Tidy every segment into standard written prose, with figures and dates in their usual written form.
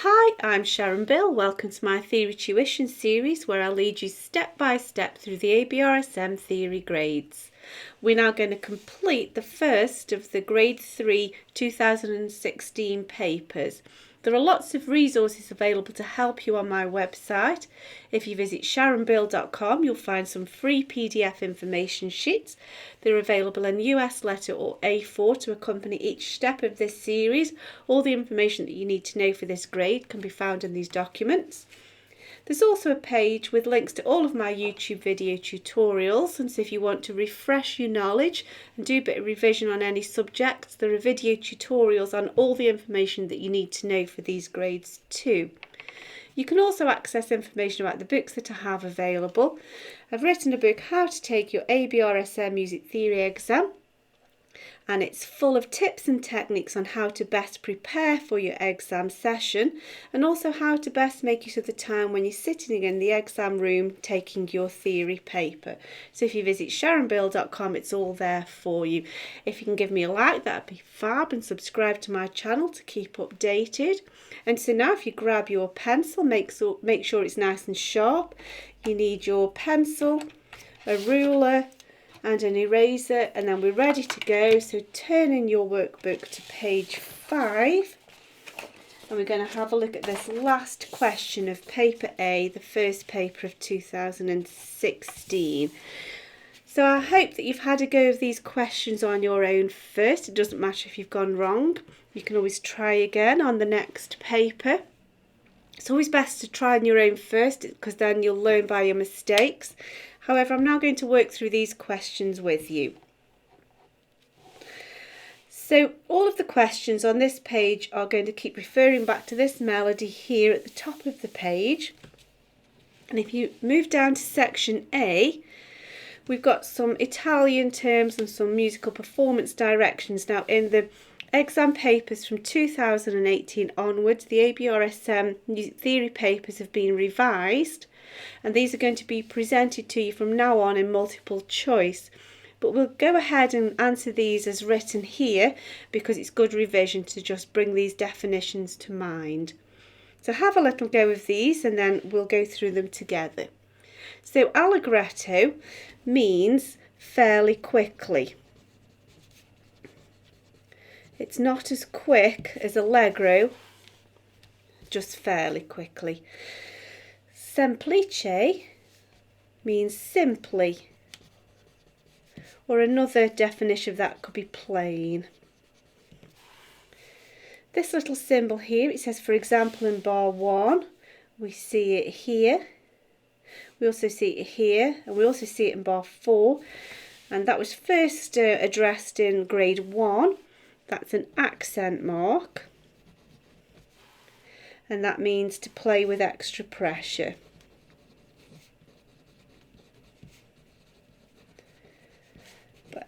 Hi, I'm Sharon Bill. Welcome to my Theory Tuition series where I'll lead you step by step through the ABRSM Theory Grades. We're now going to complete the first of the Grade 3 2016 papers. There are lots of resources available to help you on my website. If you visit sharonbill.com, you'll find some free PDF information sheets. They're available in US letter or A4 to accompany each step of this series. All the information that you need to know for this grade can be found in these documents. There's also a page with links to all of my YouTube video tutorials, and so if you want to refresh your knowledge and do a bit of revision on any subjects, there are video tutorials on all the information that you need to know for these grades too. You can also access information about the books that I have available. I've written a book, How to Take Your ABRSM Music Theory Exam, and it's full of tips and techniques on how to best prepare for your exam session and also how to best make use of the time when you're sitting in the exam room taking your theory paper. So if you visit sharonbill.com, it's all there for you. If you can give me a like, that'd be fab, and subscribe to my channel to keep updated. And so now if you grab your pencil, make sure it's nice and sharp. You need your pencil, a ruler and an eraser, and then we're ready to go. So turn in your workbook to page 5 and we're going to have a look at this last question of paper A, the first paper of 2016. So I hope that you've had a go of these questions on your own first. It doesn't matter if you've gone wrong. You can always try again on the next paper. It's always best to try on your own first because then you'll learn by your mistakes. However, I'm now going to work through these questions with you. So all of the questions on this page are going to keep referring back to this melody here at the top of the page. And if you move down to section A, we've got some Italian terms and some musical performance directions. Now in the exam papers from 2018 onwards, the ABRSM Music Theory papers have been revised, and these are going to be presented to you from now on in multiple choice. But we'll go ahead and answer these as written here because it's good revision to just bring these definitions to mind. So have a little go of these and then we'll go through them together. So allegretto means fairly quickly. It's not as quick as allegro, just fairly quickly. Semplice means simply, or another definition of that could be plain. This little symbol here, it says, for example, in bar 1, we see it here, we also see it here, and we also see it in bar 4, and that was first addressed in grade 1. That's an accent mark, and that means to play with extra pressure. But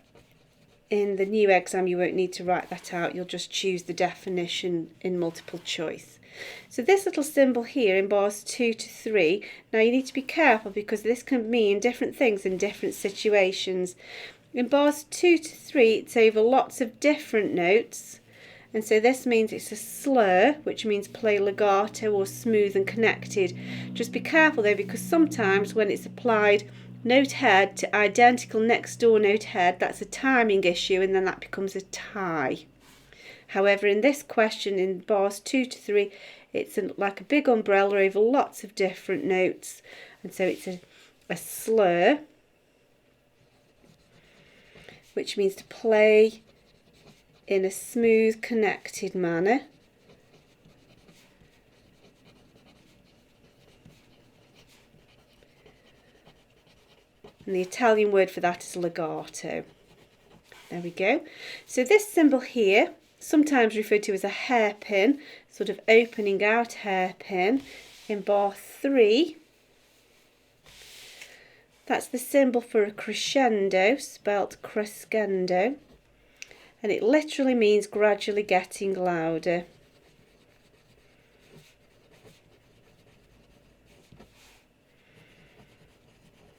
in the new exam you won't need to write that out, you'll just choose the definition in multiple choice. So this little symbol here in bars 2 to 3, now you need to be careful because this can mean different things in different situations. In bars 2 to 3 it's over lots of different notes, and so this means it's a slur, which means play legato or smooth and connected. Just be careful though, because sometimes when it's applied note head to identical next door note head, that's a timing issue and then that becomes a tie. However, in this question in bars 2 to 3 it's like a big umbrella over lots of different notes, and so it's a slur, which means to play in a smooth, connected manner. And the Italian word for that is legato. There we go. So this symbol here, sometimes referred to as a hairpin, sort of opening out hairpin, in bar 3. That's the symbol for a crescendo, spelt crescendo, and it literally means gradually getting louder.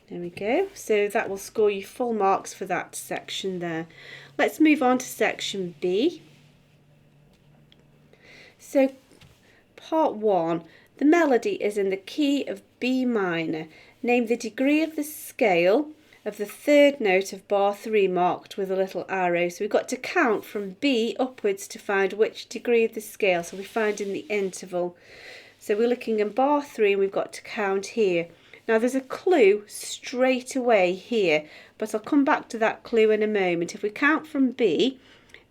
There we go. So that will score you full marks for that section there. Let's move on to section B. So Part 1. The melody is in the key of B minor. Name the degree of the scale of the third note of bar 3 marked with a little arrow. So we've got to count from B upwards to find which degree of the scale. So we find in the interval. So we're looking in bar 3 and we've got to count here. Now there's a clue straight away here, but I'll come back to that clue in a moment. If we count from B,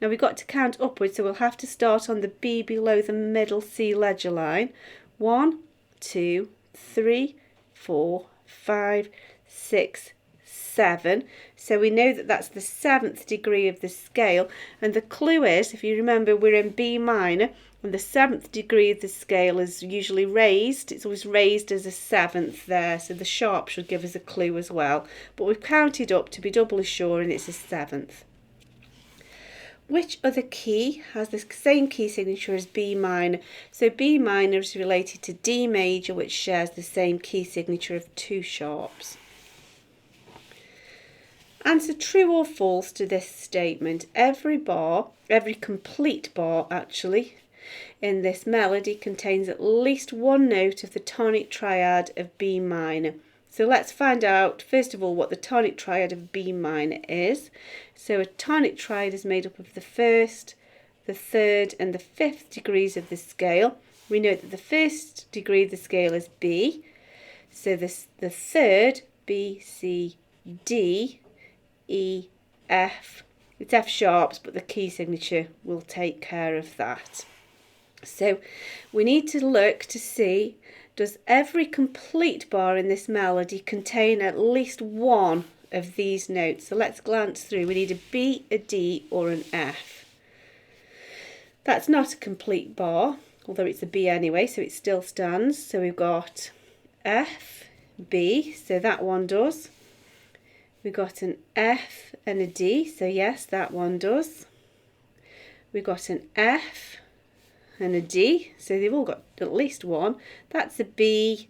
now we've got to count upwards, so we'll have to start on the B below the middle C ledger line. 1, 2, 3, 4, 5, 6, 7. So we know that that's the 7th degree of the scale, and the clue is, if you remember, we're in B minor, and the 7th degree of the scale is usually raised. It's always raised as a 7th there, so the sharp should give us a clue as well. But we've counted up to be doubly sure, and it's a 7th. Which other key has the same key signature as B minor? So B minor is related to D major, which shares the same key signature of 2 sharps. Answer true or false to this statement. Every complete bar actually, in this melody contains at least one note of the tonic triad of B minor. So let's find out, first of all, what the tonic triad of B minor is. So a tonic triad is made up of the 1st, the 3rd and the 5th degrees of the scale. We know that the 1st degree of the scale is B. So the 3rd, B, C, D, E, F. It's F sharps, but the key signature will take care of that. So we need to look to see, does every complete bar in this melody contain at least one of these notes? So let's glance through. We need a B, a D or an F. That's not a complete bar, although it's a B anyway, so it still stands. So we've got F, B, so that one does. We've got an F and a D, so yes, that one does. We've got an F and a D, so they've all got at least one. That's a B,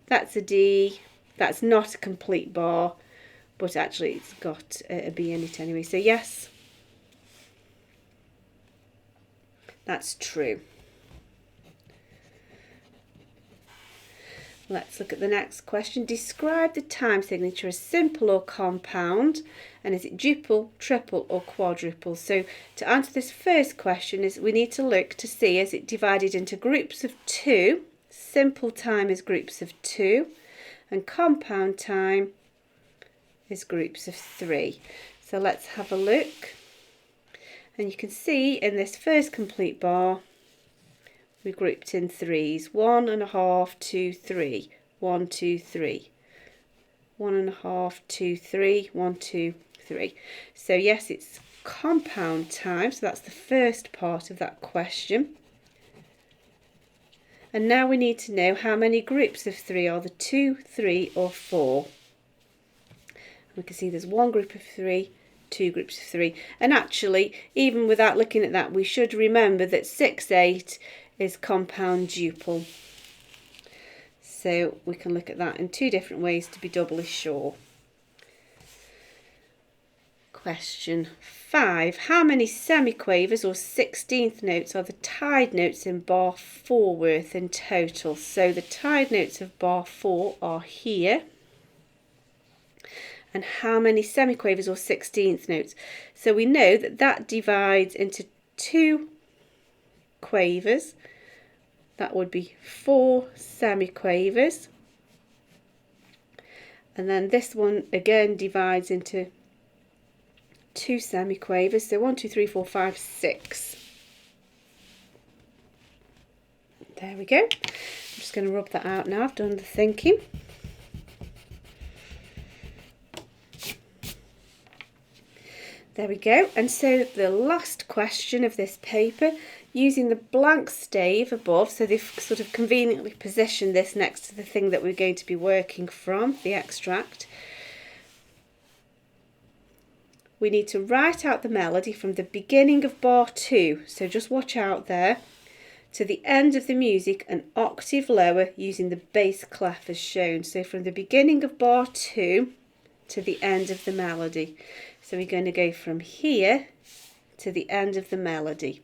that's a D, that's not a complete bar, but actually it's got a B in it anyway, so yes, that's true. Let's look at the next question. Describe the time signature as simple or compound, and is it duple, triple or quadruple? So to answer this first question is we need to look to see, is it divided into groups of 2? Simple time is groups of 2 and compound time is groups of 3. So let's have a look, and you can see in this first complete bar we grouped in 3s. 1 1/2, 2, 3. 1, 2, 3. 1 1/2, 2, 3. 1, 2, 3. So yes, it's compound time. So that's the first part of that question. And now we need to know how many groups of 3 are there, 2, 3 or 4. We can see there's one group of 3, 2 groups of 3. And actually, even without looking at that, we should remember that 6, 8 is compound duple. So we can look at that in 2 different ways to be doubly sure. Question 5. How many semiquavers or 16th notes are the tied notes in bar 4 worth in total? So the tied notes of bar 4 are here. And how many semiquavers or 16th notes? So we know that that divides into 2 quavers. That would be 4 semiquavers. And then this one again divides into 2 semiquavers. So 1, 2, 3, 4, 5, 6. There we go. I'm just going to rub that out now. I've done the thinking. There we go. And so the last question of this paper, using the blank stave above, so they've sort of conveniently positioned this next to the thing that we're going to be working from, the extract. We need to write out the melody from the beginning of bar 2, so just watch out there, to the end of the music an octave lower using the bass clef as shown. So from the beginning of bar 2 to the end of the melody. So we're going to go from here to the end of the melody.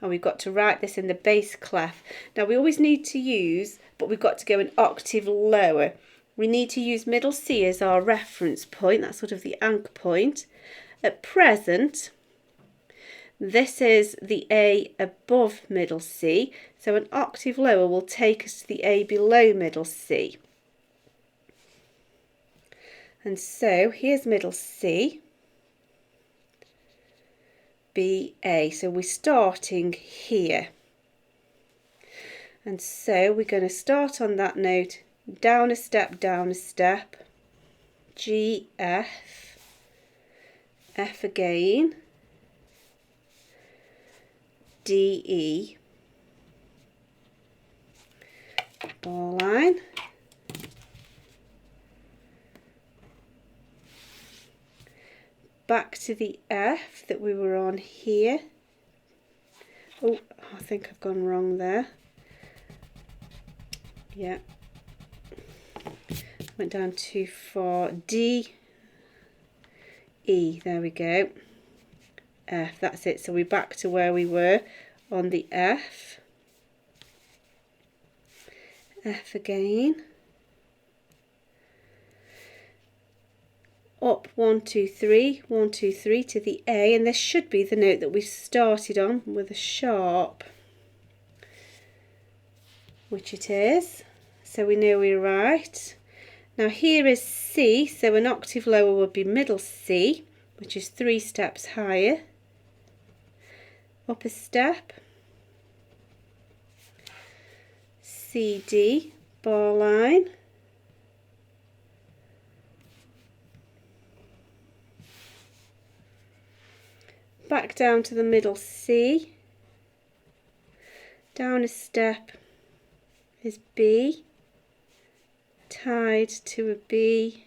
and we've got to write this in the bass clef. Now we always need to use, but we've got to go an octave lower. We need to use middle C as our reference point, that's sort of the anchor point. At present, this is the A above middle C, so an octave lower will take us to the A below middle C. And so here's middle C, B, A. So we're starting here. And so we're going to start on that note, down a step, G, F, F again, D, E, bar line, back to the F that we were on here. Oh, I think I've gone wrong there. Yeah, went down too far. D, E, there we go. F, that's it. So we're back to where we were on the F. F again. Up 1, 2, 3, 1, 2, 3 to the A, and this should be the note that we started on with a sharp, which it is, so we know we're right. Now here is C, so an octave lower would be middle C, which is 3 steps higher. Up a step, C, D, bar line, back down to the middle C, down a step is B, tied to a B,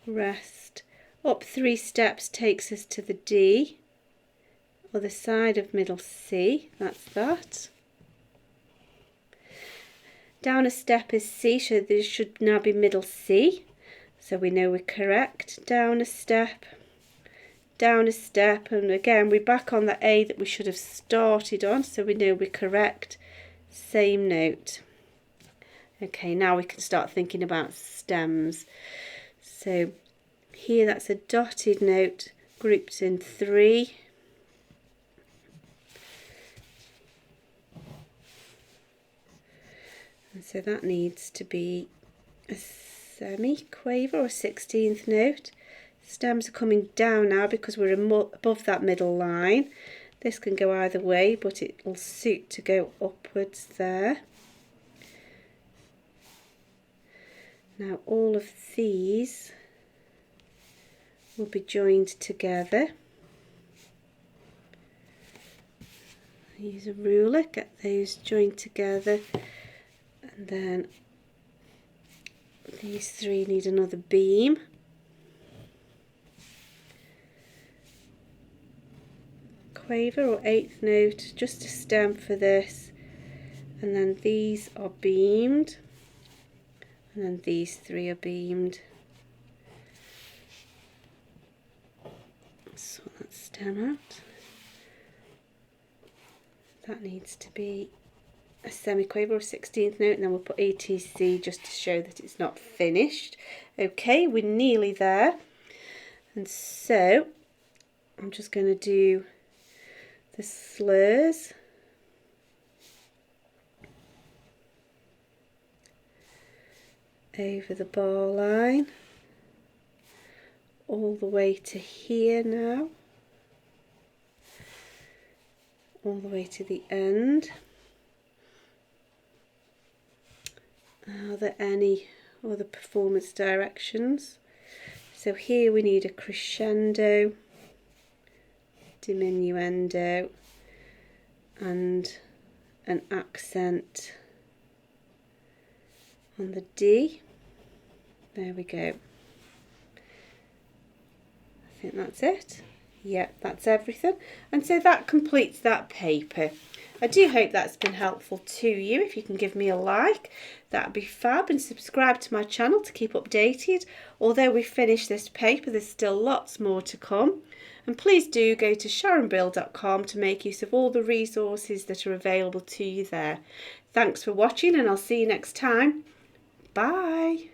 rest, up 3 steps takes us to the D, other side of middle C, that's that. Down a step is C, so this should now be middle C, so we know we're correct. Down a step, and again we're back on the A that we should have started on, so we know we're correct. Same note. Okay, now we can start thinking about stems. So here that's a dotted note grouped in 3. And so that needs to be a semi-quaver or 16th note. Stems are coming down now because we're above that middle line. This can go either way, but it will suit to go upwards there. Now all of these will be joined together. Use a ruler, get those joined together. And then these 3 need another beam. Quaver or 8th note, just a stem for this. And then these are beamed. And then these 3 are beamed. Sort that stem out. That needs to be a semiquaver or 16th note, and then we'll put ATC just to show that it's not finished. Okay, we're nearly there, and so I'm just going to do the slurs over the bar line all the way to here now, all the way to the end. Are there any other performance directions? So here we need a crescendo, diminuendo, and an accent on the D. There we go. I think that's it. Yep, that's everything. And so that completes that paper. I do hope that's been helpful to you. If you can give me a like, that'd be fab, and subscribe to my channel to keep updated. Although we've finished this paper, there's still lots more to come. And please do go to sharonbill.com to make use of all the resources that are available to you there. Thanks for watching, and I'll see you next time. Bye.